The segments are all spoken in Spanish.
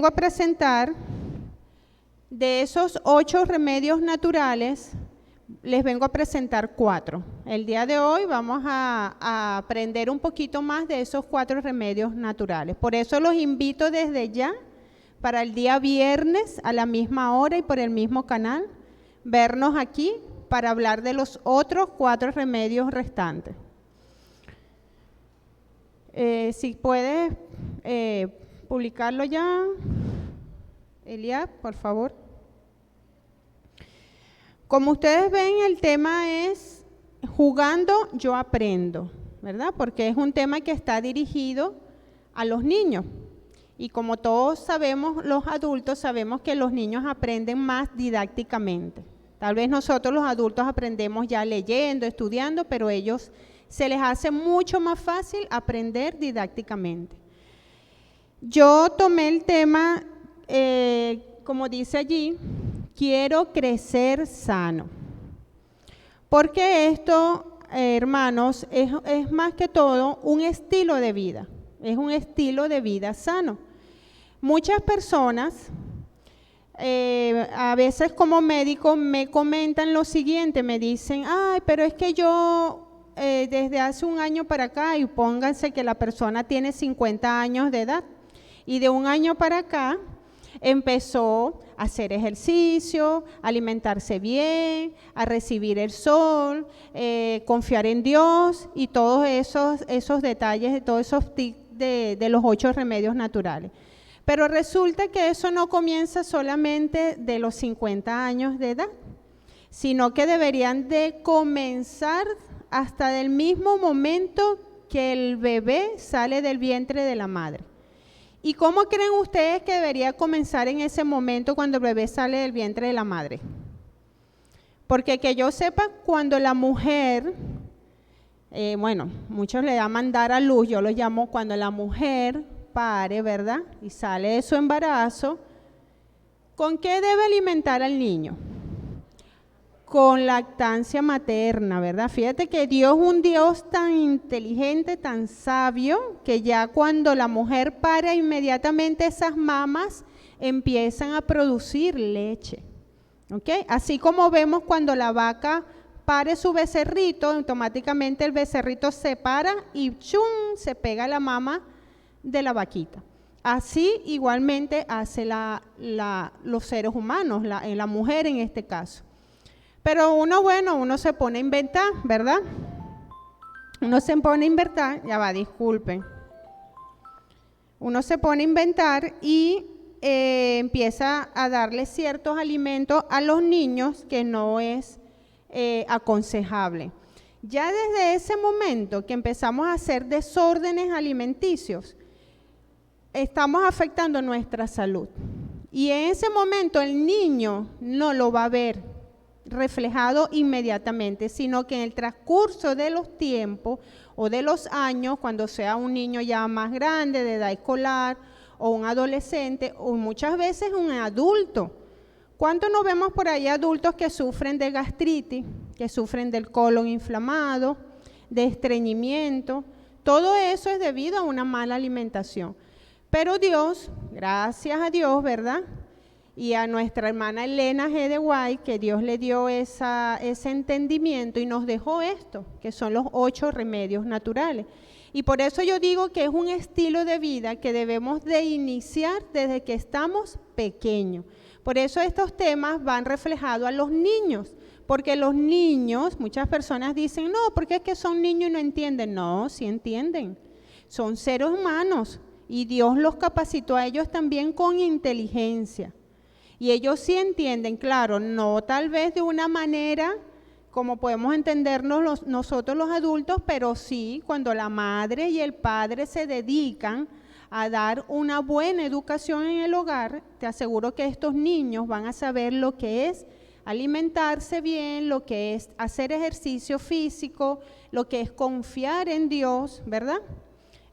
vengo a presentar de esos 8 remedios naturales, les vengo a presentar 4. El día de hoy vamos a aprender un poquito más de esos 4 remedios naturales. Por eso los invito desde ya para el día viernes a la misma hora y por el mismo canal, vernos aquí para hablar de los otros 4 remedios restantes. Si puedes publicarlo ya, Eliab, por favor. Como ustedes ven, el tema es jugando yo aprendo, ¿verdad? Porque es un tema que está dirigido a los niños. Y como todos sabemos, los adultos sabemos que los niños aprenden más didácticamente. Tal vez nosotros los adultos aprendemos ya leyendo, estudiando, pero ellos se les hace mucho más fácil aprender didácticamente. Yo tomé el tema, como dice allí, quiero crecer sano. Porque esto, hermanos, es más que todo un estilo de vida. Es un estilo de vida sano. Muchas personas, a veces como médico, me comentan lo siguiente, me dicen, ay, pero es que yo desde hace un año para acá, y pónganse que la persona tiene 50 años de edad, y de un año para acá empezó a hacer ejercicio, a alimentarse bien, a recibir el sol, confiar en Dios y todos esos detalles, todos esos tips de los 8 remedios naturales. Pero resulta que eso no comienza solamente de los 50 años de edad, sino que deberían de comenzar hasta del mismo momento que el bebé sale del vientre de la madre. ¿Y cómo creen ustedes que debería comenzar en ese momento cuando el bebé sale del vientre de la madre? Porque que yo sepa, cuando la mujer, muchos le llaman dar a luz, yo lo llamo cuando la mujer pare, ¿verdad? Y sale de su embarazo, ¿con qué debe alimentar al niño? Con lactancia materna, ¿verdad? Fíjate que Dios es un Dios tan inteligente, tan sabio, que ya cuando la mujer para, inmediatamente esas mamas empiezan a producir leche, ¿ok? Así como vemos cuando la vaca pare su becerrito, automáticamente el becerrito se para y ¡chum!, se pega la mama de la vaquita. Así igualmente hace los seres humanos, la mujer en este caso. Pero uno se pone a inventar, ¿verdad? Uno se pone a inventar, disculpen. Uno se pone a inventar y empieza a darle ciertos alimentos a los niños que no es aconsejable. Ya desde ese momento que empezamos a hacer desórdenes alimenticios, estamos afectando nuestra salud. Y en ese momento el niño no lo va a ver reflejado inmediatamente, sino que en el transcurso de los tiempos o de los años, cuando sea un niño ya más grande, de edad escolar, o un adolescente, o muchas veces un adulto. ¿Cuántos nos vemos por ahí adultos que sufren de gastritis, que sufren del colon inflamado, de estreñimiento? Todo eso es debido a una mala alimentación. Pero Dios, gracias a Dios, ¿verdad?, y a nuestra hermana Elena G. de White, que Dios le dio ese entendimiento y nos dejó esto, que son los 8 remedios naturales. Y por eso yo digo que es un estilo de vida que debemos de iniciar desde que estamos pequeños. Por eso estos temas van reflejados a los niños, porque los niños, muchas personas dicen, no, porque es que son niños y no entienden. No, sí entienden, son seres humanos y Dios los capacitó a ellos también con inteligencia. Y ellos sí entienden, claro, no tal vez de una manera como podemos entendernos nosotros los adultos, pero sí cuando la madre y el padre se dedican a dar una buena educación en el hogar, te aseguro que estos niños van a saber lo que es alimentarse bien, lo que es hacer ejercicio físico, lo que es confiar en Dios, ¿verdad?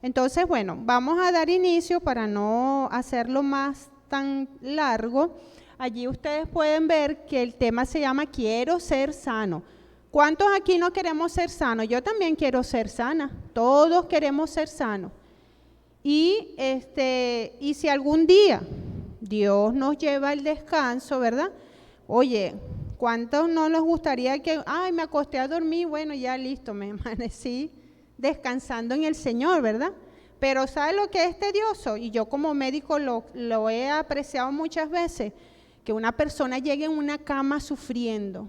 Entonces, bueno, vamos a dar inicio para no hacerlo más tan largo. Allí ustedes pueden ver que el tema se llama Quiero ser sano. ¿Cuántos aquí no queremos ser sanos? Yo también quiero ser sana. Todos queremos ser sanos. Y si algún día Dios nos lleva al descanso, ¿verdad? Oye, ¿cuántos no nos gustaría que, ay, me acosté a dormir, bueno, ya listo, me amanecí descansando en el Señor, ¿verdad? Pero ¿sabe lo que es tedioso? Y yo como médico lo he apreciado muchas veces, que una persona llegue en una cama sufriendo.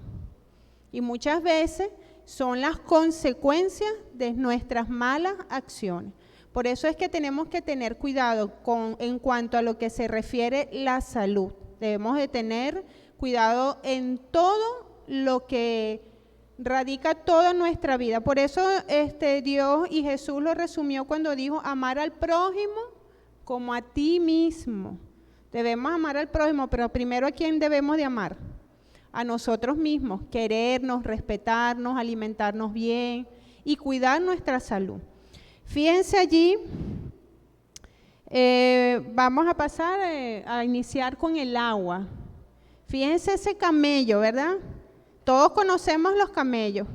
Y muchas veces son las consecuencias de nuestras malas acciones. Por eso es que tenemos que tener cuidado en cuanto a lo que se refiere a la salud. Debemos de tener cuidado en todo lo que radica toda nuestra vida. Por eso Dios y Jesús lo resumió cuando dijo amar al prójimo como a ti mismo. Debemos amar al prójimo, pero primero ¿a quién debemos de amar? A nosotros mismos, querernos, respetarnos, alimentarnos bien y cuidar nuestra salud. Fíjense allí, vamos a pasar a iniciar con el agua. Fíjense ese camello, ¿verdad? Todos conocemos los camellos.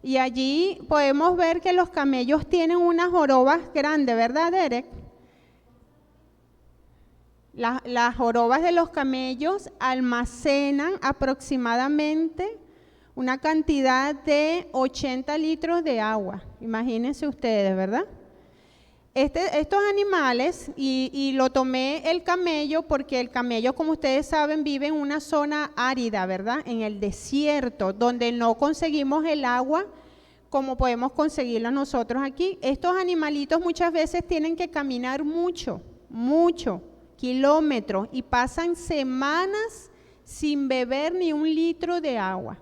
Y allí podemos ver que los camellos tienen unas jorobas grandes, ¿verdad, Derek? Las jorobas de los camellos almacenan aproximadamente una cantidad de 80 litros de agua. Imagínense ustedes, ¿verdad? Estos animales, y lo tomé el camello porque el camello, como ustedes saben, vive en una zona árida, ¿verdad? En el desierto, donde no conseguimos el agua como podemos conseguirla nosotros aquí. Estos animalitos muchas veces tienen que caminar mucho kilómetros y pasan semanas sin beber ni un litro de agua.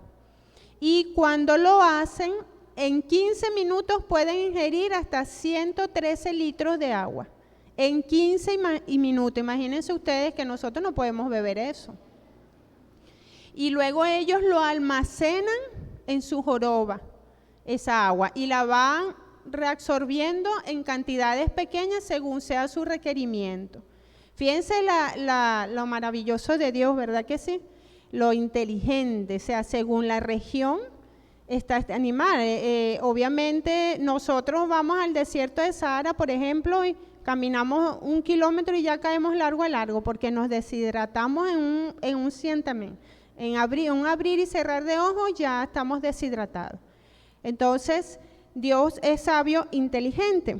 Y cuando lo hacen, en 15 minutos pueden ingerir hasta 113 litros de agua. En 15 minutos, imagínense ustedes que nosotros no podemos beber eso. Y luego ellos lo almacenan en su joroba, esa agua, y la van reabsorbiendo en cantidades pequeñas según sea su requerimiento. Fíjense lo maravilloso de Dios, ¿verdad que sí? Lo inteligente, o sea, según la región está este animal. Obviamente nosotros vamos al desierto de Sahara, por ejemplo, y caminamos 1 kilómetro y ya caemos largo a largo porque nos deshidratamos en un santiamén. En un abrir y cerrar de ojos ya estamos deshidratados. Entonces, Dios es sabio, inteligente.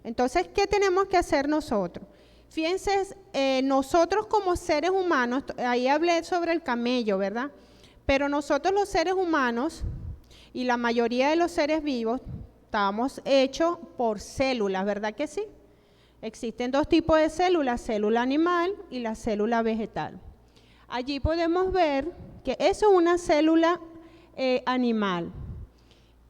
Entonces, ¿qué tenemos que hacer nosotros? Fíjense, nosotros como seres humanos, ahí hablé sobre el camello, ¿verdad? Pero nosotros los seres humanos y la mayoría de los seres vivos estamos hechos por células, ¿verdad que sí? Existen 2 tipos de células, célula animal y la célula vegetal. Allí podemos ver que eso es una célula animal.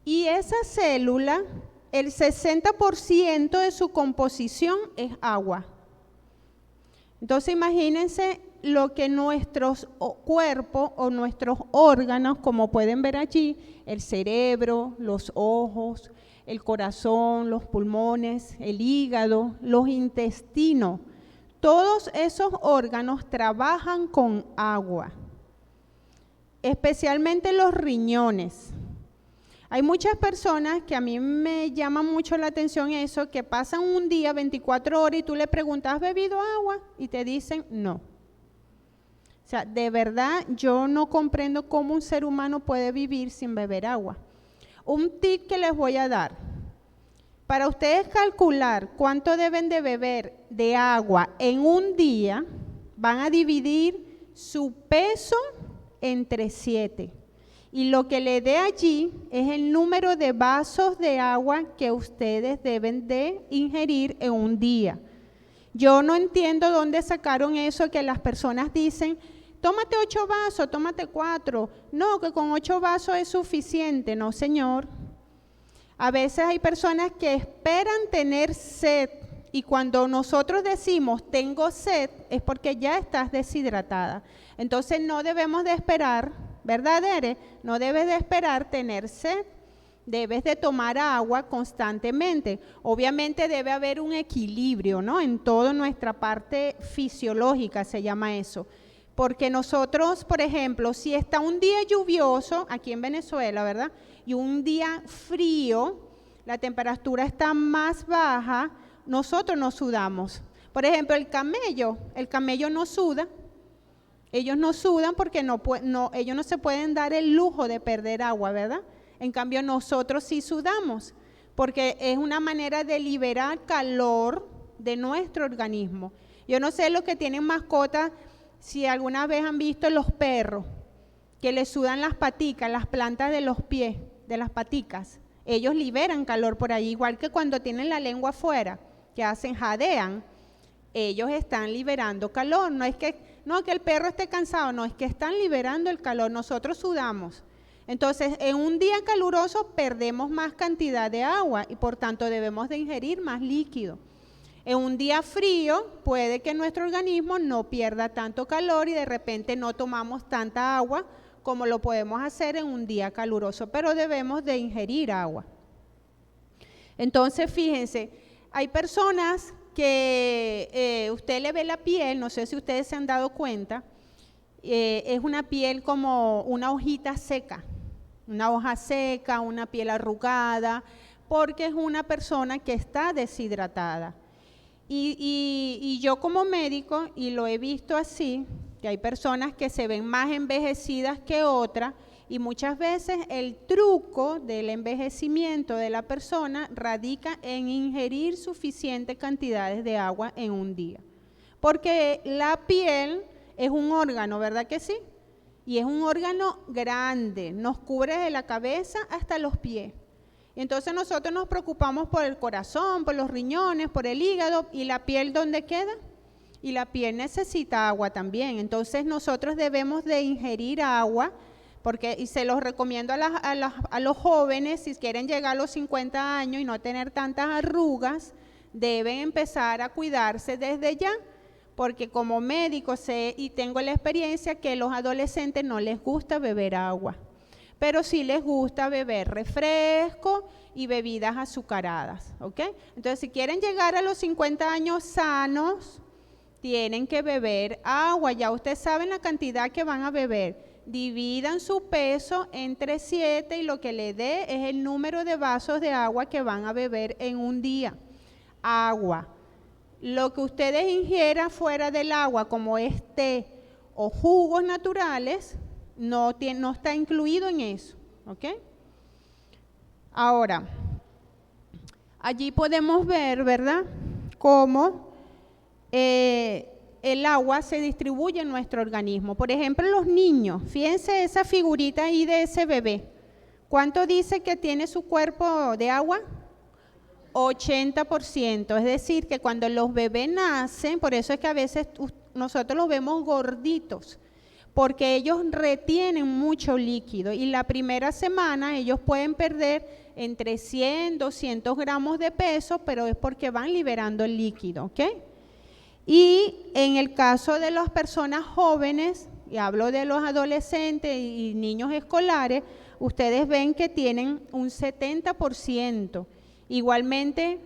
Y esa célula, el 60% de su composición es agua. Entonces imagínense lo que nuestros cuerpos o nuestros órganos, como pueden ver allí, el cerebro, los ojos, el corazón, los pulmones, el hígado, los intestinos, todos esos órganos trabajan con agua, especialmente los riñones. Hay muchas personas que a mí me llama mucho la atención eso, que pasan un día, 24 horas, y tú le preguntas, ¿has bebido agua? Y te dicen, no. O sea, de verdad, yo no comprendo cómo un ser humano puede vivir sin beber agua. Un tip que les voy a dar. Para ustedes calcular cuánto deben de beber de agua en un día, van a dividir su peso entre 7. Y lo que le dé allí es el número de vasos de agua que ustedes deben de ingerir en un día. Yo no entiendo dónde sacaron eso que las personas dicen, tómate 8 vasos, tómate 4. No, que con 8 vasos es suficiente. No, señor. A veces hay personas que esperan tener sed y cuando nosotros decimos tengo sed es porque ya estás deshidratada. Entonces no debemos de esperar, ¿verdad, Ere? No debes de esperar tener sed, debes de tomar agua constantemente. Obviamente debe haber un equilibrio, ¿no? En toda nuestra parte fisiológica se llama eso. Porque nosotros, por ejemplo, si está un día lluvioso, aquí en Venezuela, ¿verdad? Y un día frío, la temperatura está más baja, nosotros nos sudamos. Por ejemplo, el camello no suda. Ellos no sudan porque ellos no se pueden dar el lujo de perder agua, ¿verdad? En cambio, nosotros sí sudamos, porque es una manera de liberar calor de nuestro organismo. Yo no sé los que tienen mascotas, si alguna vez han visto los perros, que les sudan las paticas, las plantas de los pies, de las paticas. Ellos liberan calor por ahí, igual que cuando tienen la lengua afuera, que jadean, ellos están liberando calor. No es que el perro esté cansado, no, es que están liberando el calor. Nosotros sudamos. Entonces, en un día caluroso perdemos más cantidad de agua y por tanto debemos de ingerir más líquido. En un día frío puede que nuestro organismo no pierda tanto calor y de repente no tomamos tanta agua como lo podemos hacer en un día caluroso, pero debemos de ingerir agua. Entonces, fíjense, hay personas que usted le ve la piel, no sé si ustedes se han dado cuenta, es una piel como una hojita seca, una hoja seca, una piel arrugada, porque es una persona que está deshidratada. Y yo como médico, y lo he visto así, que hay personas que se ven más envejecidas que otras, y muchas veces el truco del envejecimiento de la persona radica en ingerir suficientes cantidades de agua en un día. Porque la piel es un órgano, ¿verdad que sí? Y es un órgano grande, nos cubre de la cabeza hasta los pies. Entonces nosotros nos preocupamos por el corazón, por los riñones, por el hígado, ¿y la piel dónde queda? Y la piel necesita agua también. Entonces nosotros debemos de ingerir agua, y se los recomiendo a los jóvenes, si quieren llegar a los 50 años y no tener tantas arrugas, deben empezar a cuidarse desde ya, porque como médico sé y tengo la experiencia que a los adolescentes no les gusta beber agua, pero sí les gusta beber refresco y bebidas azucaradas, ¿ok? Entonces, si quieren llegar a los 50 años sanos, tienen que beber agua. Ya ustedes saben la cantidad que van a beber. Dividan su peso entre 7 y lo que le dé es el número de vasos de agua que van a beber en un día. Agua. Lo que ustedes ingieran fuera del agua, como es té o jugos naturales, no está incluido en eso, ¿ok? Ahora, allí podemos ver, ¿verdad?, cómo el agua se distribuye en nuestro organismo. Por ejemplo, los niños, fíjense esa figurita ahí de ese bebé. ¿Cuánto dice que tiene su cuerpo de agua? 80%, es decir, que cuando los bebés nacen, por eso es que a veces nosotros los vemos gorditos, porque ellos retienen mucho líquido y la primera semana ellos pueden perder entre 100, 200 gramos de peso, pero es porque van liberando el líquido, ¿ok? Y en el caso de las personas jóvenes, y hablo de los adolescentes y niños escolares, ustedes ven que tienen un 70%. Igualmente,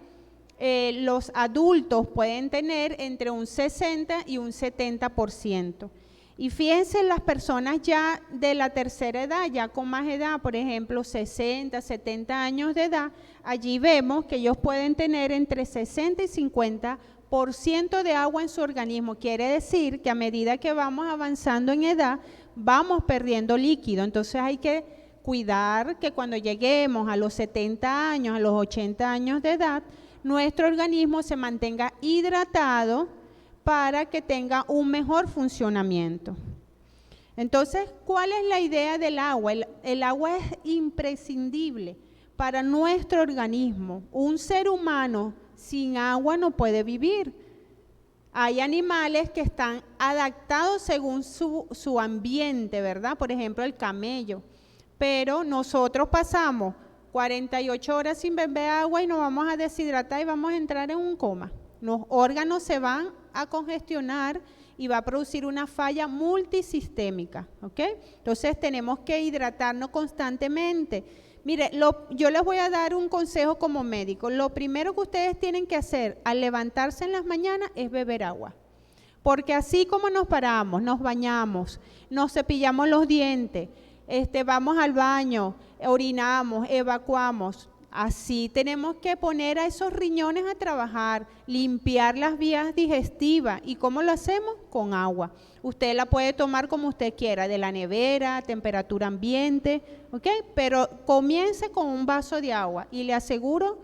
los adultos pueden tener entre un 60 y un 70%. Y fíjense las personas ya de la tercera edad, ya con más edad, por ejemplo, 60, 70 años de edad, allí vemos que ellos pueden tener entre 60 y 50% de agua en su organismo. Quiere decir que a medida que vamos avanzando en edad, vamos perdiendo líquido. Entonces hay que cuidar que cuando lleguemos a los 70 años, a los 80 años de edad, nuestro organismo se mantenga hidratado para que tenga un mejor funcionamiento. Entonces, ¿cuál es la idea del agua? El agua es imprescindible para nuestro organismo. Un ser humano sin agua no puede vivir. Hay animales que están adaptados según su ambiente, ¿verdad? Por ejemplo, el camello. Pero nosotros pasamos 48 horas sin beber agua y nos vamos a deshidratar y vamos a entrar en un coma. Los órganos se van a congestionar y va a producir una falla multisistémica, ¿ok? Entonces tenemos que hidratarnos constantemente. Mire, yo les voy a dar un consejo como médico. Lo primero que ustedes tienen que hacer al levantarse en las mañanas es beber agua. Porque así como nos paramos, nos bañamos, nos cepillamos los dientes, vamos al baño, orinamos, evacuamos, Así tenemos que poner a esos riñones a trabajar, limpiar las vías digestivas. ¿Y cómo lo hacemos? Con agua. Usted la puede tomar como usted quiera, de la nevera, temperatura ambiente, ¿ok? Pero comience con un vaso de agua y le aseguro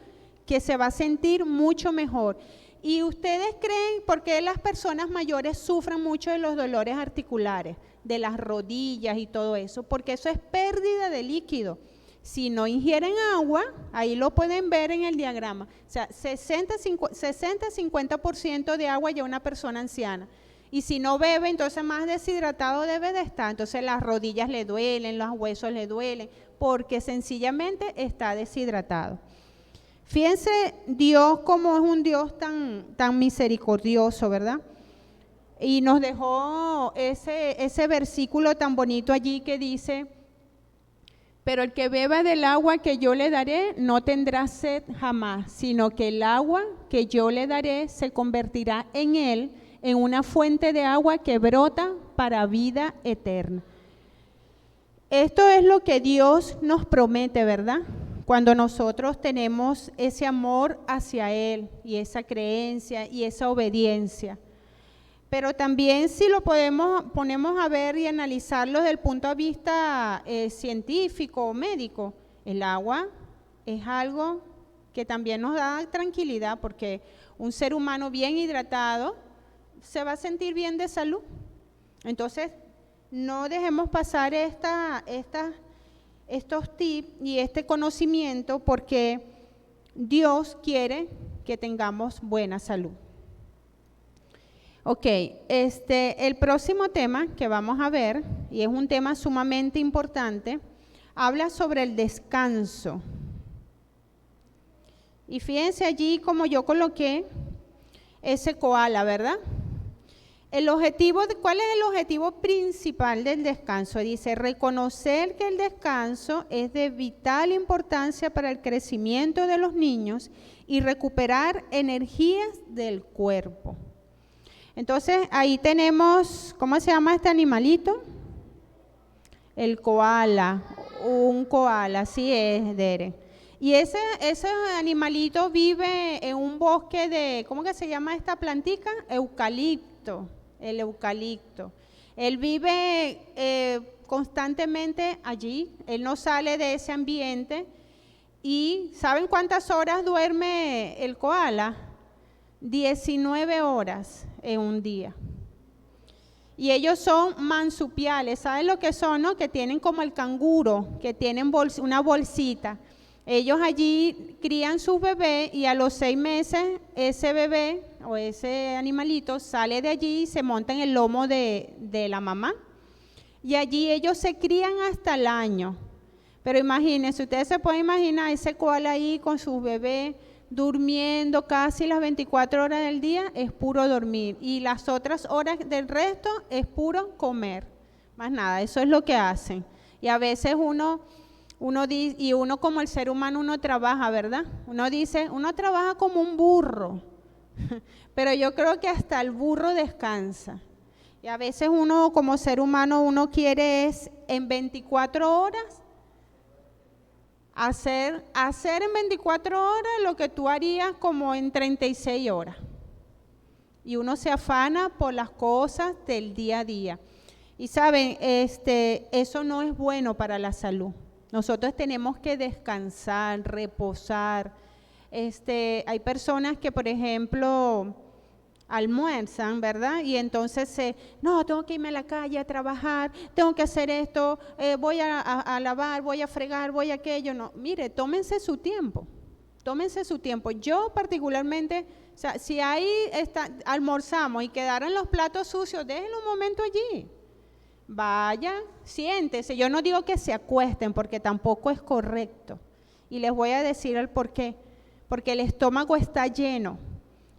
que se va a sentir mucho mejor. ¿Y ustedes creen por qué las personas mayores sufren mucho de los dolores articulares, de las rodillas y todo eso? Porque eso es pérdida de líquido. Si no ingieren agua, ahí lo pueden ver en el diagrama, o sea, 60-50% de agua ya una persona anciana. Y si no bebe, entonces más deshidratado debe de estar. Entonces las rodillas le duelen, los huesos le duelen, porque sencillamente está deshidratado. Fíjense Dios como es un Dios tan misericordioso, ¿verdad? Y nos dejó ese versículo tan bonito allí que dice: pero el que beba del agua que yo le daré no tendrá sed jamás, sino que el agua que yo le daré se convertirá en él en una fuente de agua que brota para vida eterna. Esto es lo que Dios nos promete, ¿verdad? Cuando nosotros tenemos ese amor hacia Él y esa creencia y esa obediencia. Pero también si lo ponemos a ver y analizarlo desde el punto de vista científico o médico, el agua es algo que también nos da tranquilidad, porque un ser humano bien hidratado se va a sentir bien de salud. Entonces, no dejemos pasar estos tips y este conocimiento, porque Dios quiere que tengamos buena salud. Ok, el próximo tema que vamos a ver, y es un tema sumamente importante, habla sobre el descanso. Y fíjense allí como yo coloqué ese koala, ¿verdad? ¿Cuál es el objetivo principal del descanso? Dice, reconocer que el descanso es de vital importancia para el crecimiento de los niños y recuperar energías del cuerpo. Entonces, ahí tenemos, ¿cómo se llama este animalito? El koala, un koala, así es, Dere. Y ese animalito vive en un bosque de, ¿cómo que se llama esta plantica? Eucalipto, el eucalipto. Él vive constantemente allí, él no sale de ese ambiente. ¿Y saben cuántas horas duerme el koala? 19 horas en un día. Y ellos son marsupiales, ¿saben lo que son, no? Que tienen como el canguro, que tienen una bolsita. Ellos allí crían sus bebés y a los 6 meses ese bebé o ese animalito sale de allí y se monta en el lomo de la mamá. Y allí ellos se crían hasta el año. Pero imagínense, ustedes se pueden imaginar ese koala ahí con sus bebés, durmiendo casi las 24 horas del día, es puro dormir, y las otras horas del resto es puro comer, más nada. Eso es lo que hacen. Y a veces uno como el ser humano, uno trabaja, ¿verdad? Uno dice, uno trabaja como un burro, pero yo creo que hasta el burro descansa. Y a veces uno como ser humano, uno quiere es en 24 horas hacer en 24 horas lo que tú harías como en 36 horas. Y uno se afana por las cosas del día a día. Y saben, eso no es bueno para la salud. Nosotros tenemos que descansar, reposar. Hay personas que, por ejemplo, almuerzan, ¿verdad? Y entonces, no, tengo que irme a la calle a trabajar, tengo que hacer esto, voy a lavar, voy a fregar, voy a aquello. No, mire, tómense su tiempo. Yo particularmente, o sea, si ahí almorzamos y quedaron los platos sucios, déjenlo un momento allí. Vaya, siéntese. Yo no digo que se acuesten, porque tampoco es correcto. Y les voy a decir el por qué. Porque el estómago está lleno.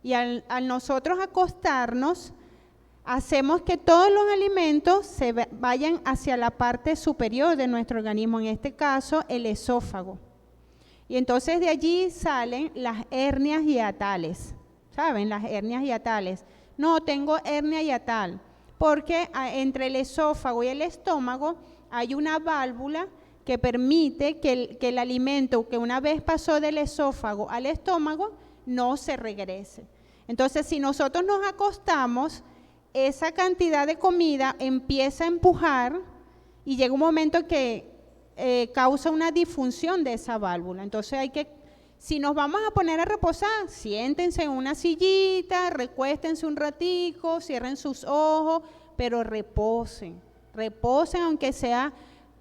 Y al nosotros acostarnos, hacemos que todos los alimentos se vayan hacia la parte superior de nuestro organismo, en este caso el esófago. Y entonces de allí salen las hernias hiatales. ¿Saben? Las hernias hiatales. No, tengo hernia hiatal, porque entre el esófago y el estómago hay una válvula que permite que el alimento que una vez pasó del esófago al estómago no se regrese. Entonces, si nosotros nos acostamos, esa cantidad de comida empieza a empujar y llega un momento que causa una disfunción de esa válvula. Entonces si nos vamos a poner a reposar, siéntense en una sillita, recuéstense un ratico, cierren sus ojos, pero reposen aunque sea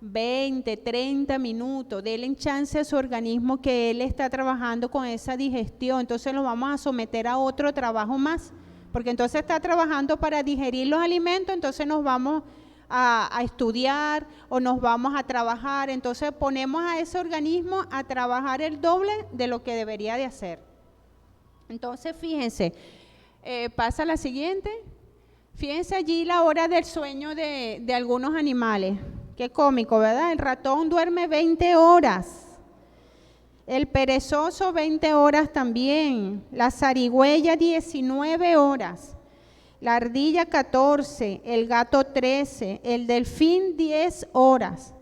20, 30 minutos, denle chance a su organismo que él está trabajando con esa digestión. Entonces lo vamos a someter a otro trabajo más, porque entonces está trabajando para digerir los alimentos, entonces nos vamos a estudiar o nos vamos a trabajar, entonces ponemos a ese organismo a trabajar el doble de lo que debería de hacer. Entonces fíjense, pasa la siguiente, fíjense allí la hora del sueño de algunos animales, qué cómico, ¿verdad? El ratón duerme 20 horas, el perezoso 20 horas también, la zarigüeya 19 horas, la ardilla 14, el gato 13, el delfín 10 horas,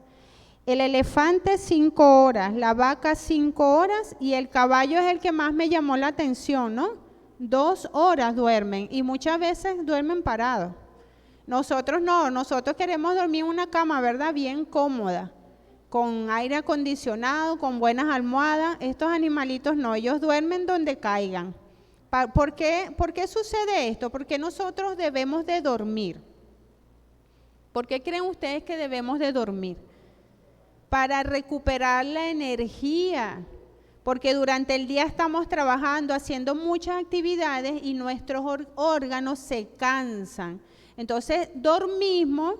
el elefante 5 horas, la vaca 5 horas y el caballo es el que más me llamó la atención, ¿no? 2 horas duermen y muchas veces duermen parados. Nosotros no, nosotros queremos dormir en una cama, ¿verdad? Bien cómoda, con aire acondicionado, con buenas almohadas. Estos animalitos no, ellos duermen donde caigan. ¿Por qué sucede esto? Porque nosotros debemos de dormir. ¿Por qué creen ustedes que debemos de dormir? Para recuperar la energía, porque durante el día estamos trabajando, haciendo muchas actividades y nuestros órganos se cansan. Entonces dormimos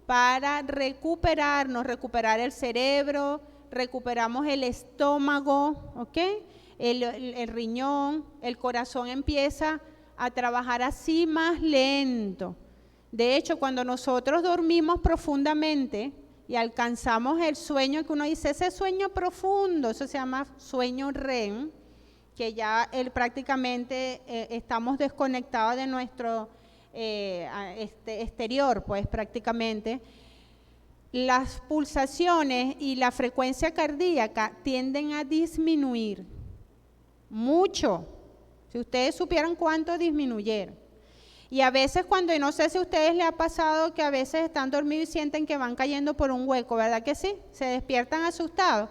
para recuperarnos, recuperar el cerebro, recuperamos el estómago, ¿ok? El riñón, el corazón empieza a trabajar así más lento. De hecho, cuando nosotros dormimos profundamente y alcanzamos el sueño que uno dice, ese sueño profundo, eso se llama sueño REM, que ya prácticamente estamos desconectados de nuestro exterior, pues prácticamente. Las pulsaciones y la frecuencia cardíaca tienden a disminuir mucho. Si ustedes supieran cuánto disminuyeron. Y a veces cuando, no sé si a ustedes les ha pasado que a veces están dormidos y sienten que van cayendo por un hueco, ¿verdad que sí? Se despiertan asustados.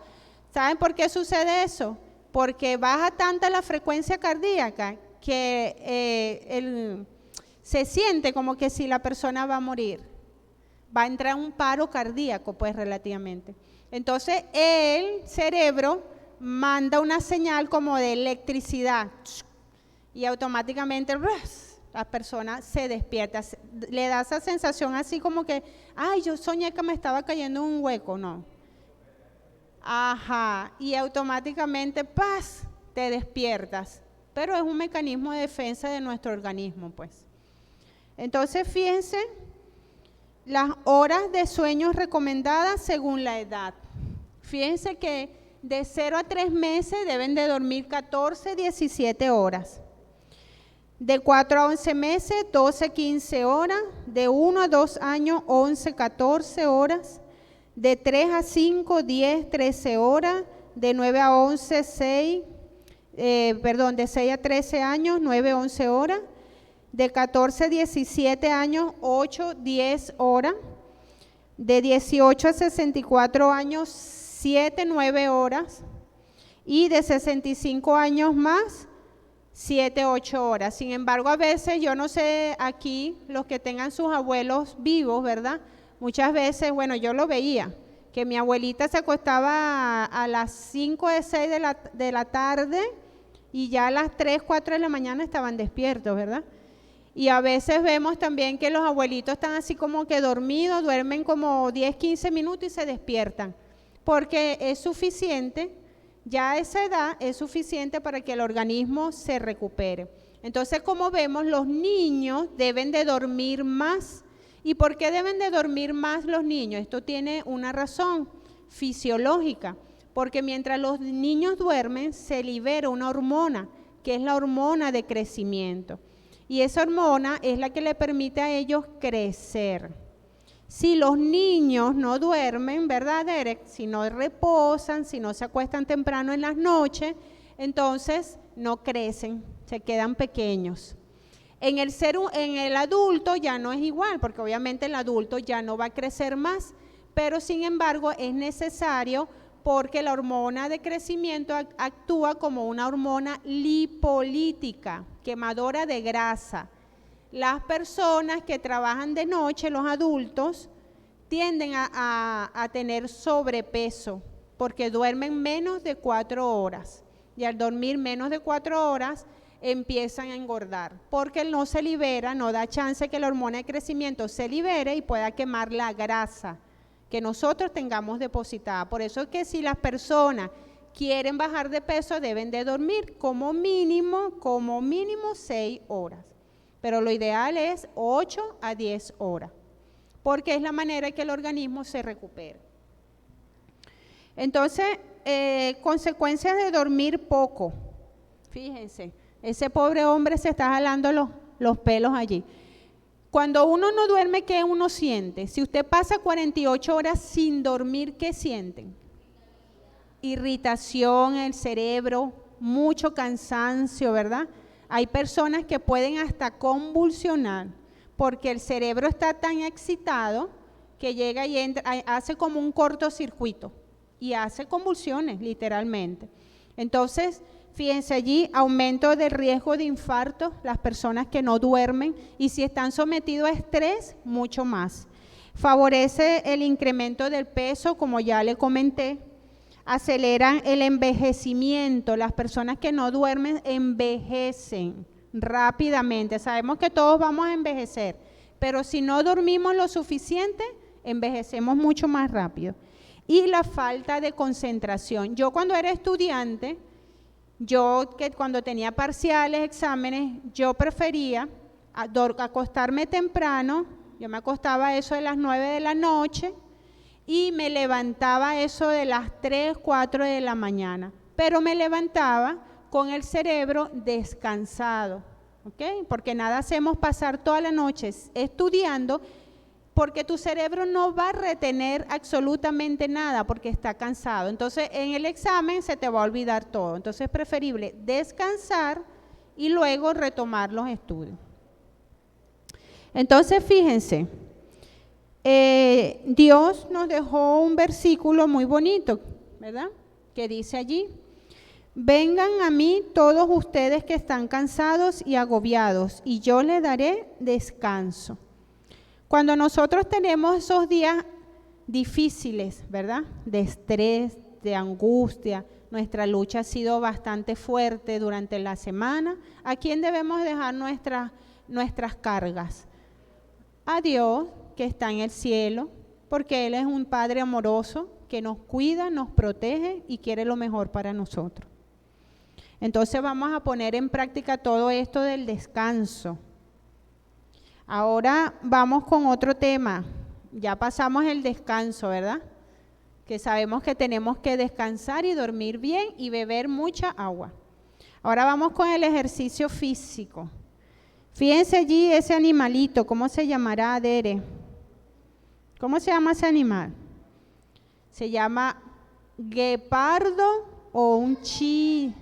¿Saben por qué sucede eso? Porque baja tanta la frecuencia cardíaca que se siente como que si la persona va a morir. Va a entrar un paro cardíaco, pues relativamente. Entonces el cerebro manda una señal como de electricidad y automáticamente la persona se despierta, le da esa sensación así como que, ay, yo soñé que me estaba cayendo en un hueco, no. Ajá, y automáticamente, ¡paz!, te despiertas, pero es un mecanismo de defensa de nuestro organismo, pues. Entonces, fíjense, las horas de sueño recomendadas según la edad. Fíjense que de 0 a 3 meses deben de dormir 14, 17 horas. De 4 a 11 meses, 12, 15 horas. De 1 a 2 años, 11, 14 horas. De 3 a 5, 10, 13 horas. De 9 a 11, de 6 a 13 años, 9, 11 horas. De 14 a 17 años, 8, 10 horas. De 18 a 64 años, 7, 9 horas. Y de 65 años más, 7, 8 horas. Sin embargo, a veces, yo no sé aquí, los que tengan sus abuelos vivos, ¿verdad? Muchas veces, bueno, yo lo veía, que mi abuelita se acostaba a las 5 de 6 de la tarde y ya a las 3, 4 de la mañana estaban despiertos, ¿verdad? Y a veces vemos también que los abuelitos están así como que dormidos, duermen como 10, 15 minutos y se despiertan, porque es suficiente, ya a esa edad es suficiente para que el organismo se recupere. Entonces, como vemos, los niños deben de dormir más. ¿Y por qué deben de dormir más los niños? Esto tiene una razón fisiológica, porque mientras los niños duermen se libera una hormona, que es la hormona de crecimiento. Y esa hormona es la que le permite a ellos crecer. Si los niños no duermen, ¿verdad, Derek? Si no reposan, si no se acuestan temprano en las noches, entonces no crecen, se quedan pequeños. En el adulto ya no es igual, porque obviamente el adulto ya no va a crecer más, pero sin embargo es necesario porque la hormona de crecimiento actúa como una hormona lipolítica, quemadora de grasa. Las personas que trabajan de noche, los adultos, tienden a tener sobrepeso porque duermen menos de 4 horas. Y al dormir menos de 4 horas empiezan a engordar porque no se libera, no da chance que la hormona de crecimiento se libere y pueda quemar la grasa que nosotros tengamos depositada. Por eso es que si las personas quieren bajar de peso deben de dormir como mínimo 6 horas. Pero lo ideal es 8 a 10 horas, porque es la manera en que el organismo se recupera. Entonces, consecuencias de dormir poco. Fíjense, ese pobre hombre se está jalando los pelos allí. Cuando uno no duerme, ¿qué uno siente? Si usted pasa 48 horas sin dormir, ¿qué sienten? Irritación en el cerebro, mucho cansancio, ¿verdad? Hay personas que pueden hasta convulsionar porque el cerebro está tan excitado que llega y entra, hace como un cortocircuito y hace convulsiones literalmente. Entonces, fíjense allí, aumento del riesgo de infarto, las personas que no duermen, y si están sometidos a estrés, mucho más. Favorece el incremento del peso, como ya le comenté. Aceleran el envejecimiento. Las personas que no duermen envejecen rápidamente. Sabemos que todos vamos a envejecer, pero si no dormimos lo suficiente, envejecemos mucho más rápido. Y la falta de concentración. Yo cuando era estudiante, cuando tenía parciales, exámenes, yo prefería acostarme temprano. Yo me acostaba a eso de las 9 de la noche, y me levantaba eso de las 3, 4 de la mañana, pero me levantaba con el cerebro descansado, ¿ok? Porque nada hacemos pasar toda la noche estudiando, porque tu cerebro no va a retener absolutamente nada porque está cansado. Entonces en el examen se te va a olvidar todo. Entonces es preferible descansar y luego retomar los estudios. Entonces fíjense, Dios nos dejó un versículo muy bonito, ¿verdad? Que dice allí: vengan a mí todos ustedes que están cansados y agobiados, y yo les daré descanso. Cuando nosotros tenemos esos días difíciles, ¿verdad? De estrés, de angustia, nuestra lucha ha sido bastante fuerte durante la semana, ¿a quién debemos dejar nuestras cargas? A Dios, que está en el cielo, porque Él es un Padre amoroso que nos cuida, nos protege y quiere lo mejor para nosotros. Entonces vamos a poner en práctica todo esto del descanso. Ahora vamos con otro tema. Ya pasamos el descanso, ¿verdad? Que sabemos que tenemos que descansar y dormir bien y beber mucha agua. Ahora vamos con el ejercicio físico. Fíjense allí ese animalito, ¿cómo se llamará, Dere? ¿Cómo se llama ese animal? Se llama guepardo o un chita.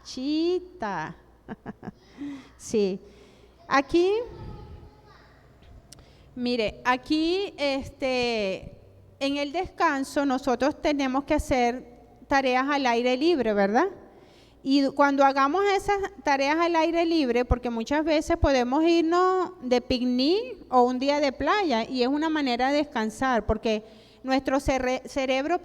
Chita. Sí. Aquí, mire, aquí en el descanso nosotros tenemos que hacer tareas al aire libre, ¿verdad? Y cuando hagamos esas tareas al aire libre, porque muchas veces podemos irnos de picnic o un día de playa, y es una manera de descansar, porque nuestro cerebro,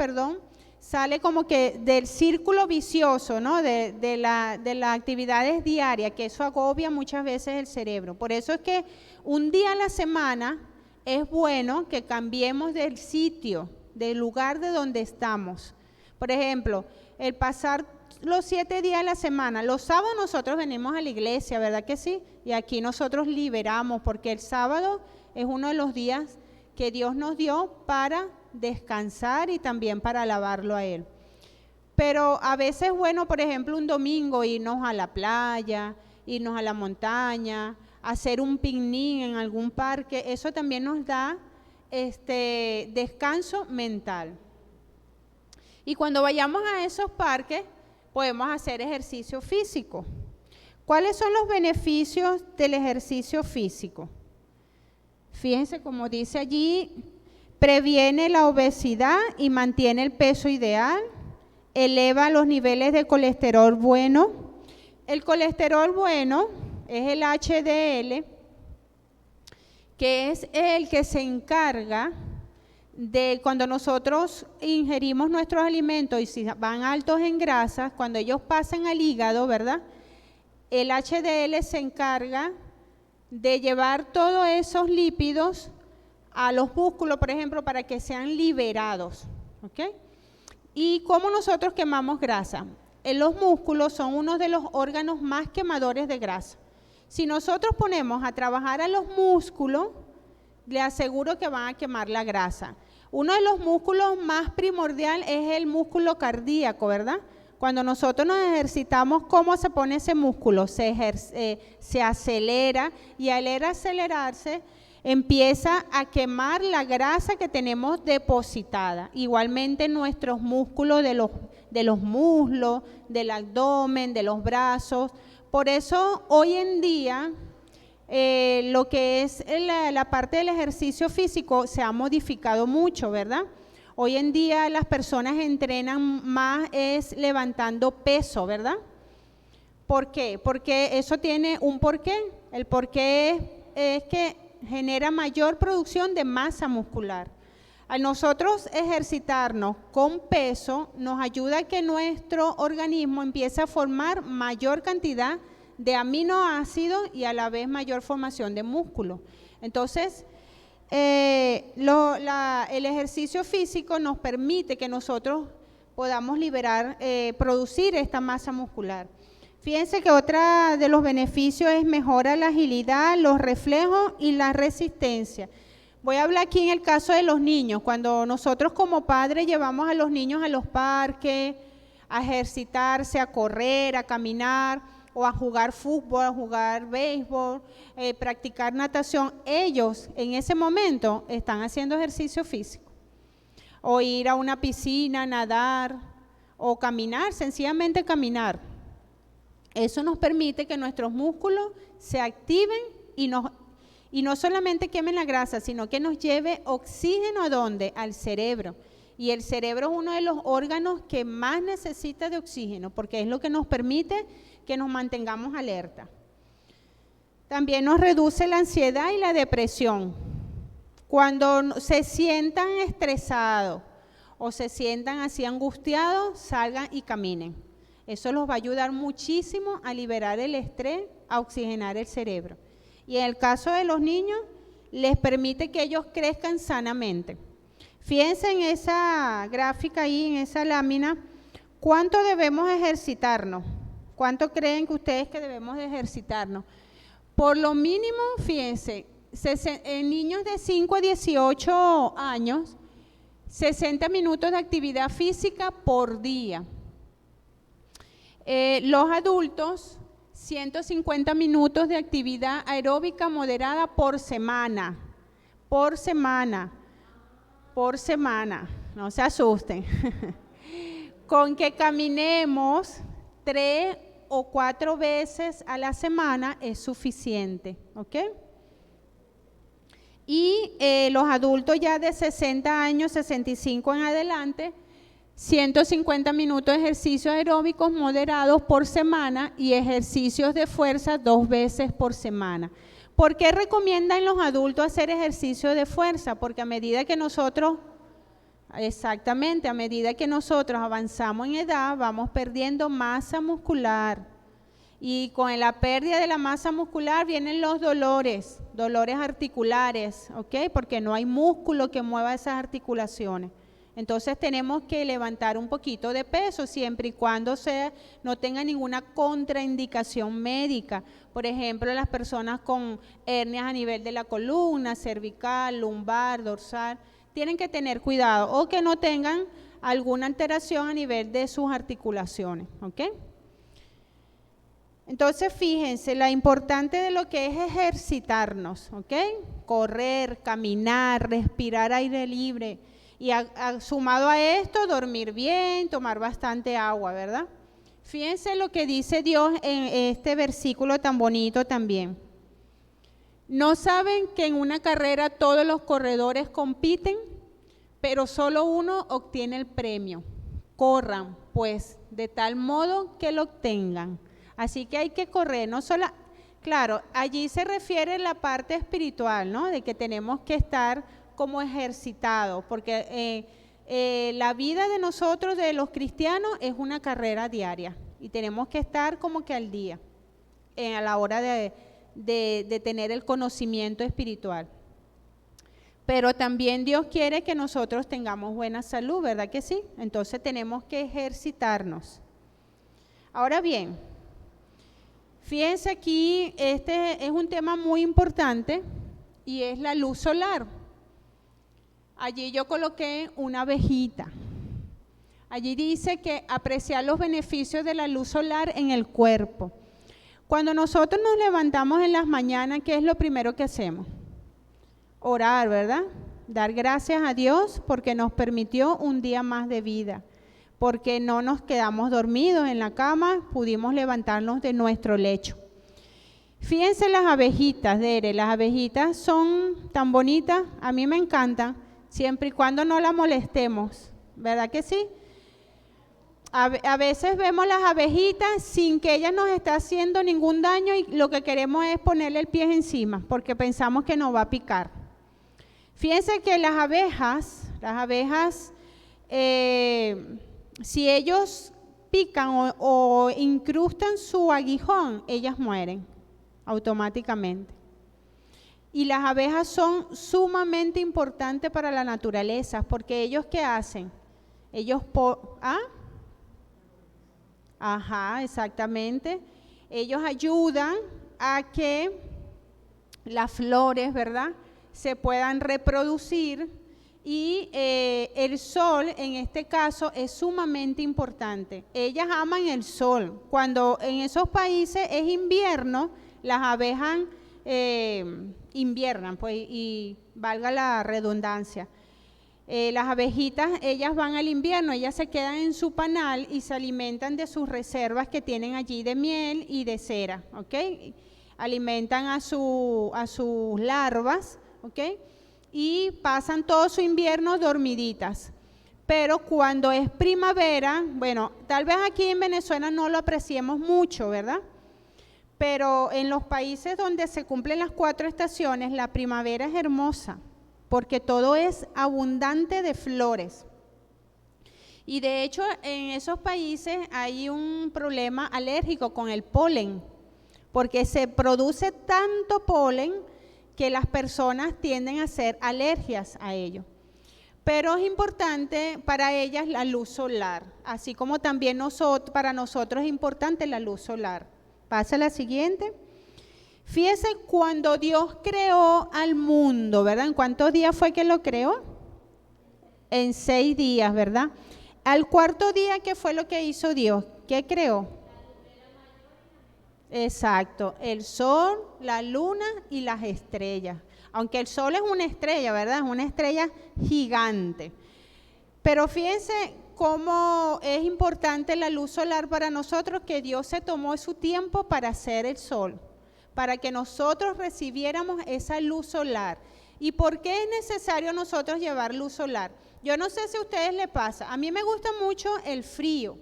sale como que del círculo vicioso, ¿no? de las actividades diarias, que eso agobia muchas veces el cerebro. Por eso es que un día a la semana es bueno que cambiemos del sitio, del lugar de donde estamos. Por ejemplo, el pasar los 7 días de la semana, los sábados nosotros venimos a la iglesia, ¿verdad que sí? Y aquí nosotros liberamos, porque el sábado es uno de los días que Dios nos dio para descansar y también para alabarlo a Él. Pero a veces, bueno, por ejemplo, un domingo irnos a la playa, irnos a la montaña, hacer un picnic en algún parque, eso también nos da descanso mental. Y cuando vayamos a esos parques, podemos hacer ejercicio físico. ¿Cuáles son los beneficios del ejercicio físico? Fíjense como dice allí, previene la obesidad y mantiene el peso ideal, eleva los niveles de colesterol bueno. El colesterol bueno es el HDL, que es el que se encarga de cuando nosotros ingerimos nuestros alimentos y si van altos en grasas, cuando ellos pasan al hígado, ¿verdad? El HDL se encarga de llevar todos esos lípidos a los músculos, por ejemplo, para que sean liberados, ¿ok? ¿Y cómo nosotros quemamos grasa? Los músculos son uno de los órganos más quemadores de grasa. Si nosotros ponemos a trabajar a los músculos, le aseguro que van a quemar la grasa. Uno de los músculos más primordial es el músculo cardíaco, ¿verdad? Cuando nosotros nos ejercitamos, ¿cómo se pone ese músculo? Se acelera y al acelerarse empieza a quemar la grasa que tenemos depositada. Igualmente nuestros músculos de los muslos, del abdomen, de los brazos. Por eso hoy en día lo que es la parte del ejercicio físico se ha modificado mucho, ¿verdad? Hoy en día las personas entrenan más es levantando peso, ¿verdad? ¿Por qué? Porque eso tiene un porqué. El porqué es que genera mayor producción de masa muscular. A nosotros ejercitarnos con peso nos ayuda a que nuestro organismo empiece a formar mayor cantidad de aminoácidos y a la vez mayor formación de músculo. Entonces, el ejercicio físico nos permite que nosotros podamos producir esta masa muscular. Fíjense que otra de los beneficios es mejora la agilidad, los reflejos y la resistencia. Voy a hablar aquí en el caso de los niños. Cuando nosotros como padres llevamos a los niños a los parques, a ejercitarse, a correr, a caminar, o a jugar fútbol, a jugar béisbol, practicar natación, ellos en ese momento están haciendo ejercicio físico. O ir a una piscina, nadar, o caminar, sencillamente caminar. Eso nos permite que nuestros músculos se activen y no solamente quemen la grasa, sino que nos lleve oxígeno ¿a dónde? Al cerebro. Y el cerebro es uno de los órganos que más necesita de oxígeno, porque es lo que nos permite que nos mantengamos alerta. También nos reduce la ansiedad y la depresión. Cuando se sientan estresados o se sientan así angustiados, salgan y caminen. Eso los va a ayudar muchísimo a liberar el estrés, a oxigenar el cerebro. Y en el caso de los niños, les permite que ellos crezcan sanamente. Fíjense en esa gráfica ahí, en esa lámina, ¿cuánto debemos ejercitarnos? ¿Cuánto creen que ustedes que debemos de ejercitarnos? Por lo mínimo, fíjense, en niños de 5 a 18 años, 60 minutos de actividad física por día. Los adultos, 150 minutos de actividad aeróbica moderada por semana. Por semana, no se asusten. Con que caminemos 3 o 4 veces a la semana es suficiente, ¿ok? Y los adultos ya de 60 años, 65 en adelante, 150 minutos de ejercicios aeróbicos moderados por semana y ejercicios de fuerza 2 veces por semana. ¿Por qué recomiendan los adultos hacer ejercicio de fuerza? Porque a medida que nosotros, exactamente, a medida que nosotros avanzamos en edad, vamos perdiendo masa muscular. Y con la pérdida de la masa muscular vienen los dolores articulares, ¿ok? Porque no hay músculo que mueva esas articulaciones. Entonces tenemos que levantar un poquito de peso siempre y cuando no tenga ninguna contraindicación médica. Por ejemplo, las personas con hernias a nivel de la columna, cervical, lumbar, dorsal, tienen que tener cuidado o que no tengan alguna alteración a nivel de sus articulaciones, ¿ok? Entonces, fíjense, la importante de lo que es ejercitarnos, ¿ok? Correr, caminar, respirar aire libre. Y sumado a esto, dormir bien, tomar bastante agua, ¿verdad? Fíjense lo que dice Dios en este versículo tan bonito también. ¿No saben que en una carrera todos los corredores compiten, pero solo uno obtiene el premio? Corran, pues, de tal modo que lo obtengan. Así que hay que correr, no solo, claro, allí se refiere la parte espiritual, ¿no? De que tenemos que estar como ejercitados, porque la vida de nosotros, de los cristianos, es una carrera diaria y tenemos que estar como que al día, a la hora de tener el conocimiento espiritual. Pero también Dios quiere que nosotros tengamos buena salud, ¿verdad que sí? Entonces tenemos que ejercitarnos. Ahora bien, fíjense aquí, este es un tema muy importante y es la luz solar. Allí yo coloqué una abejita. Allí dice que apreciar los beneficios de la luz solar en el cuerpo. Cuando nosotros nos levantamos en las mañanas, ¿qué es lo primero que hacemos? Orar, ¿verdad? Dar gracias a Dios porque nos permitió un día más de vida, porque no nos quedamos dormidos en la cama, pudimos levantarnos de nuestro lecho. Fíjense las abejitas, las abejitas son tan bonitas, a mí me encantan, siempre y cuando no las molestemos, ¿verdad que sí? A veces vemos las abejitas sin que ellas nos estén haciendo ningún daño y lo que queremos es ponerle el pie encima porque pensamos que nos va a picar. Fíjense que las abejas, si ellos pican o incrustan su aguijón, ellas mueren automáticamente. Y las abejas son sumamente importantes para la naturaleza porque ellos, ¿qué hacen? Ellos, exactamente. Ellos ayudan a que las flores, ¿verdad?, se puedan reproducir y el sol, en este caso, es sumamente importante. Ellas aman el sol. Cuando en esos países es invierno, las abejas inviernan, pues, y valga la redundancia. Las abejitas, ellas van al invierno, ellas se quedan en su panal y se alimentan de sus reservas que tienen allí de miel y de cera, ¿ok? Alimentan a sus larvas, ¿ok? Y pasan todo su invierno dormiditas. Pero cuando es primavera, bueno, tal vez aquí en Venezuela no lo apreciemos mucho, ¿verdad? Pero en los países donde se cumplen las 4 estaciones, la primavera es hermosa, porque todo es abundante de flores. Y de hecho, en esos países hay un problema alérgico con el polen, porque se produce tanto polen que las personas tienden a hacer alergias a ello. Pero es importante para ellas la luz solar, así como también para nosotros es importante la luz solar. Pasa a la siguiente. Fíjese, cuando Dios creó al mundo, ¿verdad? ¿En cuántos días fue que lo creó? En 6 días, ¿verdad? Al cuarto día, ¿qué fue lo que hizo Dios? ¿Qué creó? Exacto, el sol, la luna y las estrellas. Aunque el sol es una estrella, ¿verdad? Es una estrella gigante. Pero fíjense cómo es importante la luz solar para nosotros, que Dios se tomó su tiempo para hacer el sol, para que nosotros recibiéramos esa luz solar. ¿Y por qué es necesario nosotros llevar luz solar? Yo no sé si a ustedes les pasa, a mí me gusta mucho el frío,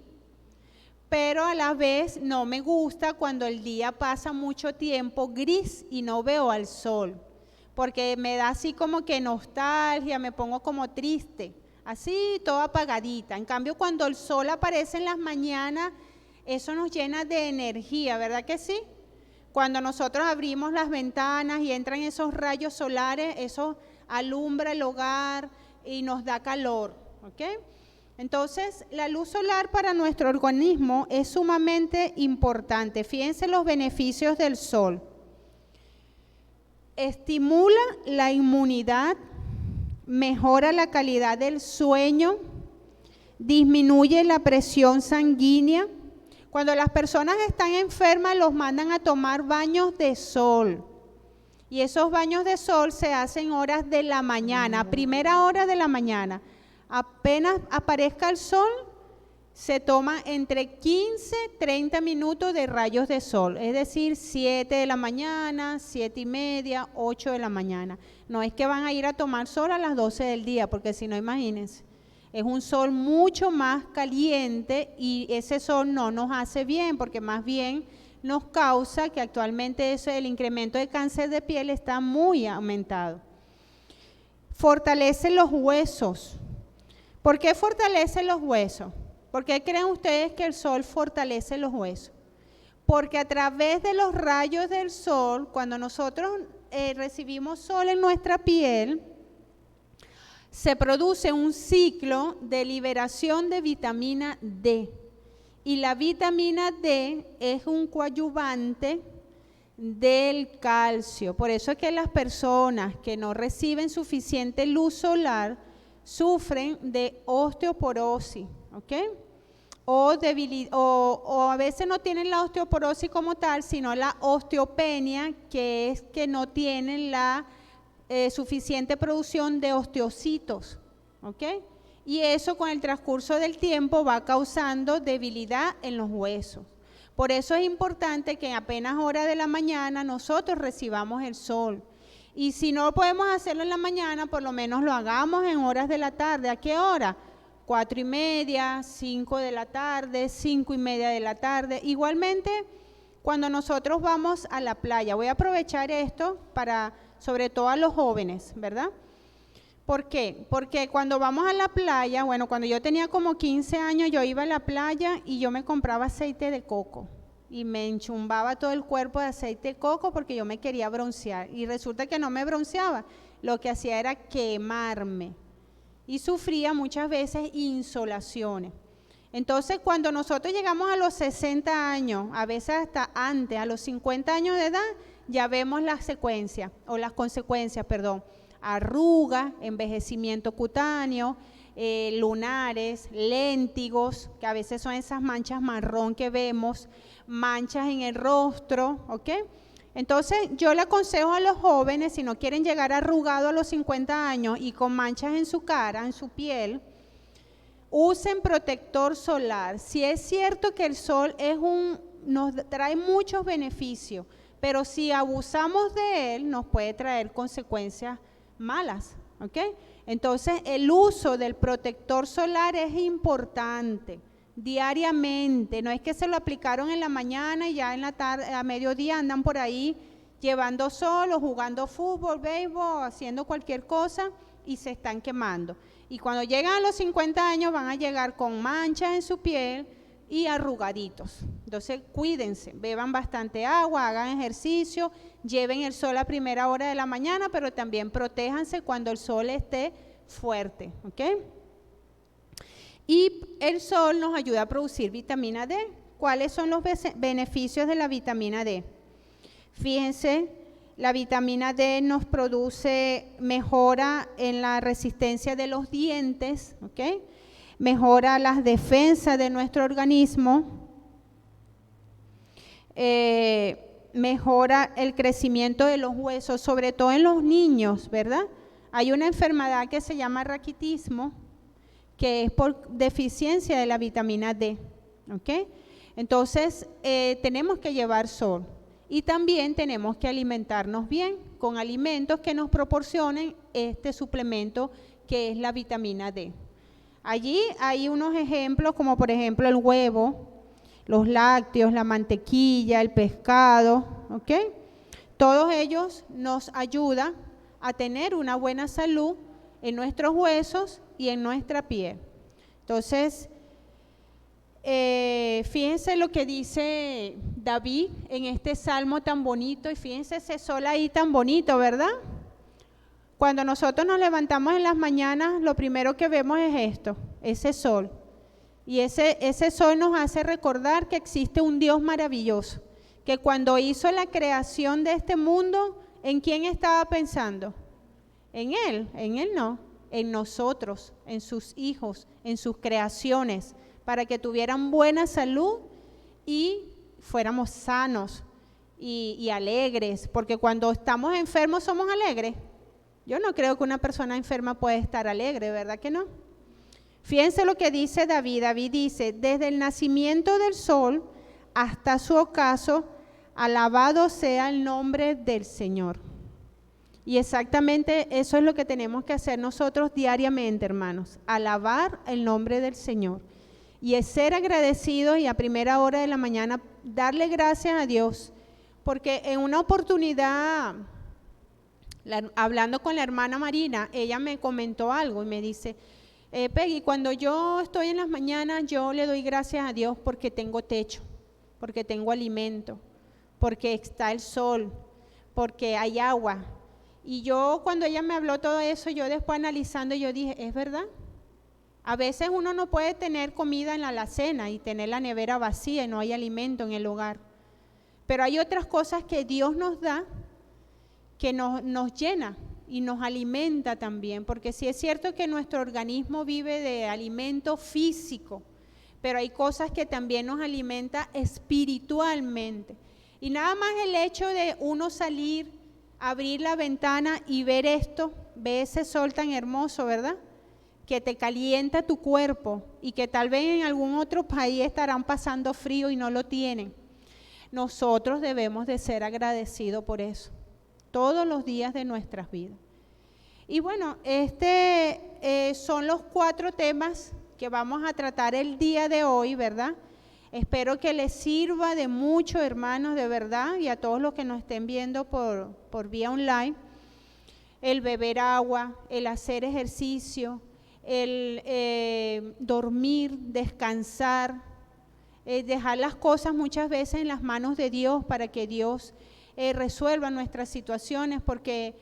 pero a la vez no me gusta cuando el día pasa mucho tiempo gris y no veo al sol, porque me da así como que nostalgia, me pongo como triste, así toda apagadita. En cambio, cuando el sol aparece en las mañanas, eso nos llena de energía, ¿verdad que sí? Cuando nosotros abrimos las ventanas y entran esos rayos solares, eso alumbra el hogar y nos da calor, ¿ok? Entonces, la luz solar para nuestro organismo es sumamente importante. Fíjense los beneficios del sol. Estimula la inmunidad, mejora la calidad del sueño, disminuye la presión sanguínea, Cuando las personas están enfermas, los mandan a tomar baños de sol. Y esos baños de sol se hacen horas de la mañana, primera hora de la mañana. Apenas aparezca el sol, se toma entre 15 y 30 minutos de rayos de sol, es decir, 7 de la mañana, 7 y media, 8 de la mañana. No es que van a ir a tomar sol a las 12 del día, porque si no, imagínense, es un sol mucho más caliente y ese sol no nos hace bien, porque más bien nos causa que actualmente el incremento de cáncer de piel está muy aumentado. Fortalece los huesos. ¿Por qué fortalece los huesos? ¿Por qué creen ustedes que el sol fortalece los huesos? Porque a través de los rayos del sol, cuando nosotros recibimos sol en nuestra piel, se produce un ciclo de liberación de vitamina D. Y la vitamina D es un coadyuvante del calcio. Por eso es que las personas que no reciben suficiente luz solar sufren de osteoporosis, ¿ok? O a veces no tienen la osteoporosis como tal, sino la osteopenia, que es que no tienen la suficiente producción de osteocitos, ¿ok? Y eso con el transcurso del tiempo va causando debilidad en los huesos. Por eso es importante que apenas hora de la mañana nosotros recibamos el sol. Y si no podemos hacerlo en la mañana, por lo menos lo hagamos en horas de la tarde. ¿A qué hora? 4 y media, 5 de la tarde, 5 y media de la tarde. Igualmente, cuando nosotros vamos a la playa, voy a aprovechar esto para, sobre todo a los jóvenes, ¿verdad? ¿Por qué? Porque cuando vamos a la playa, bueno, cuando yo tenía como 15 años, yo iba a la playa y yo me compraba aceite de coco y me enchumbaba todo el cuerpo de aceite de coco porque yo me quería broncear y resulta que no me bronceaba, lo que hacía era quemarme y sufría muchas veces insolaciones. Entonces, cuando nosotros llegamos a los 60 años, a veces hasta antes, a los 50 años de edad, ya vemos las secuencias, o las consecuencias, perdón, arrugas, envejecimiento cutáneo, lunares, léntigos, que a veces son esas manchas marrón que vemos, manchas en el rostro, ¿ok? Entonces, yo le aconsejo a los jóvenes, si no quieren llegar arrugados a los 50 años y con manchas en su cara, en su piel, usen protector solar. Si es cierto que el sol nos trae muchos beneficios, pero si abusamos de él, nos puede traer consecuencias malas, ¿ok? Entonces, el uso del protector solar es importante, diariamente. No es que se lo aplicaron en la mañana y ya en la tarde, a mediodía andan por ahí llevando sol o jugando fútbol, béisbol, haciendo cualquier cosa y se están quemando. Y cuando llegan a los 50 años van a llegar con manchas en su piel y arrugaditos. Entonces, cuídense, beban bastante agua, hagan ejercicio, lleven el sol a primera hora de la mañana, pero también protéjanse cuando el sol esté fuerte, ¿ok? Y el sol nos ayuda a producir vitamina D. ¿Cuáles son los beneficios de la vitamina D? Fíjense, la vitamina D nos produce mejora en la resistencia de los dientes, ¿ok? Mejora las defensas de nuestro organismo, mejora el crecimiento de los huesos, sobre todo en los niños, ¿verdad? Hay una enfermedad que se llama raquitismo, que es por deficiencia de la vitamina D, ¿ok? Entonces, tenemos que llevar sol y también tenemos que alimentarnos bien con alimentos que nos proporcionen este suplemento que es la vitamina D. Allí hay unos ejemplos como por ejemplo el huevo, los lácteos, la mantequilla, el pescado, ¿ok? Todos ellos nos ayudan a tener una buena salud en nuestros huesos y en nuestra piel. Entonces, fíjense lo que dice David en este salmo tan bonito y fíjense ese sol ahí tan bonito, ¿verdad? Cuando nosotros nos levantamos en las mañanas, lo primero que vemos es esto, ese sol. Y ese sol nos hace recordar que existe un Dios maravilloso, que cuando hizo la creación de este mundo, ¿en quién estaba pensando? En Él no, en nosotros, en sus hijos, en sus creaciones, para que tuvieran buena salud y fuéramos sanos y alegres, porque cuando estamos enfermos somos alegres. Yo no creo que una persona enferma pueda estar alegre, ¿verdad que no? Fíjense lo que dice David. David dice, desde el nacimiento del sol hasta su ocaso, alabado sea el nombre del Señor. Y exactamente eso es lo que tenemos que hacer nosotros diariamente, hermanos, alabar el nombre del Señor. Y es ser agradecidos y a primera hora de la mañana darle gracias a Dios, porque en una oportunidad, hablando con la hermana Marina, ella me comentó algo y me dice, Peggy, cuando yo estoy en las mañanas, yo le doy gracias a Dios porque tengo techo, porque tengo alimento, porque está el sol, porque hay agua. Y yo, cuando ella me habló todo eso, yo después analizando, yo dije, es verdad. A veces uno no puede tener comida en la alacena y tener la nevera vacía y no hay alimento en el hogar. Pero hay otras cosas que Dios nos da, que nos llena y nos alimenta también, porque sí es cierto que nuestro organismo vive de alimento físico, pero hay cosas que también nos alimenta espiritualmente. Y nada más el hecho de uno salir, abrir la ventana y ver esto, ver ese sol tan hermoso, ¿verdad? Que te calienta tu cuerpo y que tal vez en algún otro país estarán pasando frío y no lo tienen. Nosotros debemos de ser agradecidos por eso, todos los días de nuestras vidas. Y bueno, son los 4 temas que vamos a tratar el día de hoy, ¿verdad? Espero que les sirva de mucho, hermanos, de verdad, y a todos los que nos estén viendo por vía online. El beber agua, el hacer ejercicio, el dormir, descansar, dejar las cosas muchas veces en las manos de Dios para que Dios resuelva nuestras situaciones, porque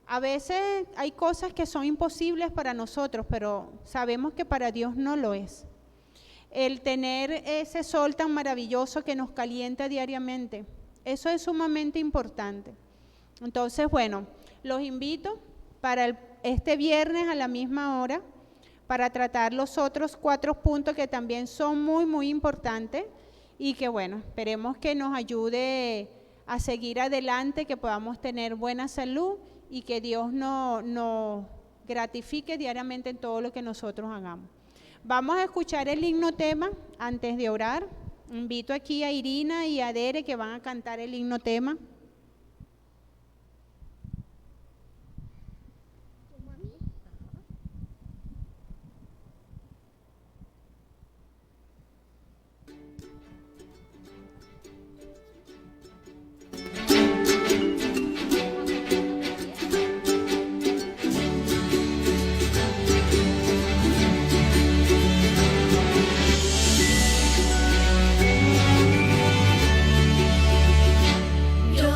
a veces hay cosas que son imposibles para nosotros, pero sabemos que para Dios no lo es. El tener ese sol tan maravilloso que nos calienta diariamente, eso es sumamente importante. Entonces, bueno, los invito para este viernes a la misma hora para tratar los otros 4 puntos que también son muy, muy importantes y que, bueno, esperemos que nos ayude a seguir adelante, que podamos tener buena salud y que Dios nos gratifique diariamente en todo lo que nosotros hagamos. Vamos a escuchar el himno tema antes de orar. Invito aquí a Irina y a Dere que van a cantar el himno tema. Yo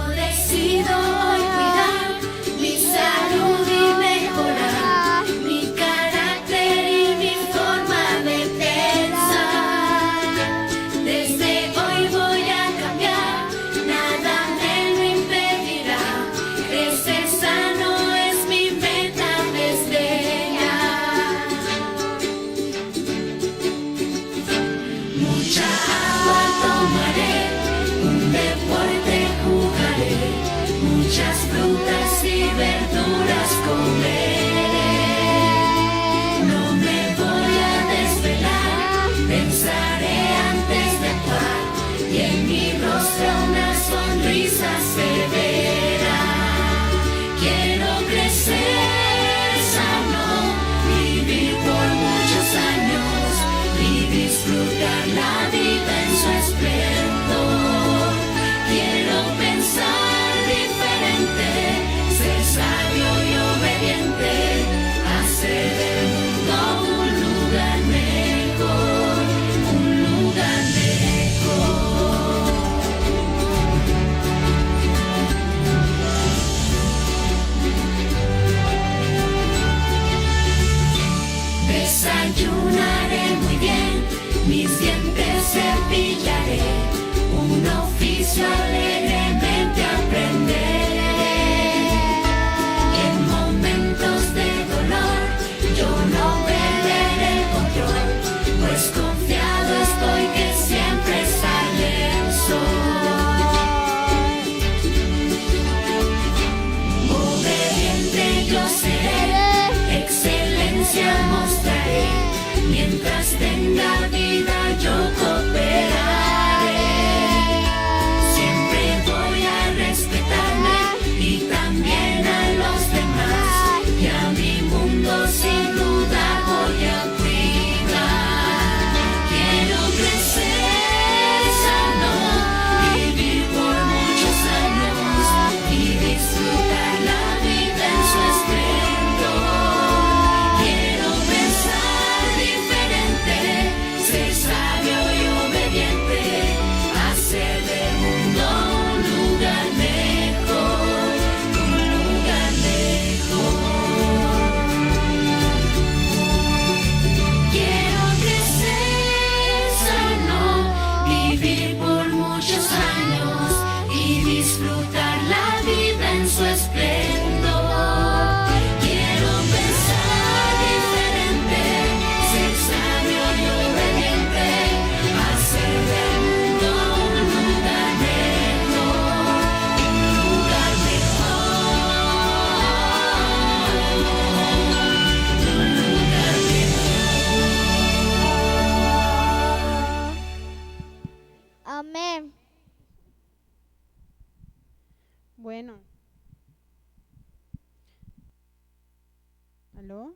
¿Aló?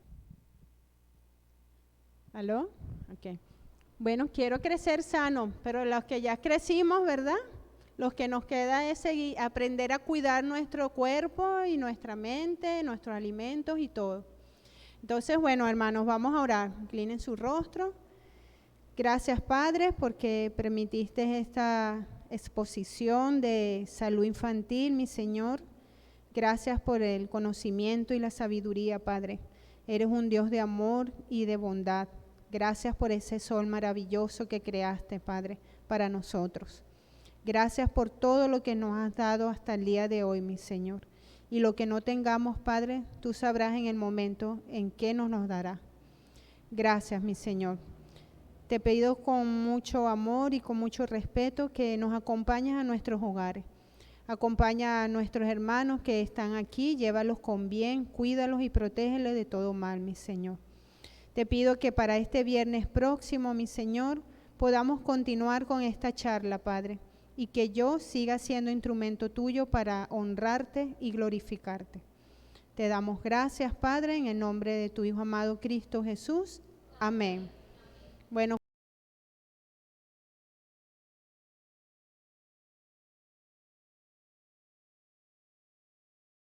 ¿Aló? Ok. Bueno, quiero crecer sano, pero los que ya crecimos, ¿verdad? Los que nos queda es aprender a cuidar nuestro cuerpo y nuestra mente, nuestros alimentos y todo. Entonces, bueno, hermanos, vamos a orar. Inclinen su rostro. Gracias, Padre, porque permitiste esta exposición de salud infantil, mi Señor. Gracias por el conocimiento y la sabiduría, Padre. Eres un Dios de amor y de bondad. Gracias por ese sol maravilloso que creaste, Padre, para nosotros. Gracias por todo lo que nos has dado hasta el día de hoy, mi Señor. Y lo que no tengamos, Padre, tú sabrás en el momento en que nos dará. Gracias, mi Señor. Te pido con mucho amor y con mucho respeto que nos acompañes a nuestros hogares. Acompaña a nuestros hermanos que están aquí, llévalos con bien, cuídalos y protégelos de todo mal, mi Señor. Te pido que para este viernes próximo, mi Señor, podamos continuar con esta charla, Padre, y que yo siga siendo instrumento tuyo para honrarte y glorificarte. Te damos gracias, Padre, en el nombre de tu Hijo amado Cristo Jesús. Amén. Bueno.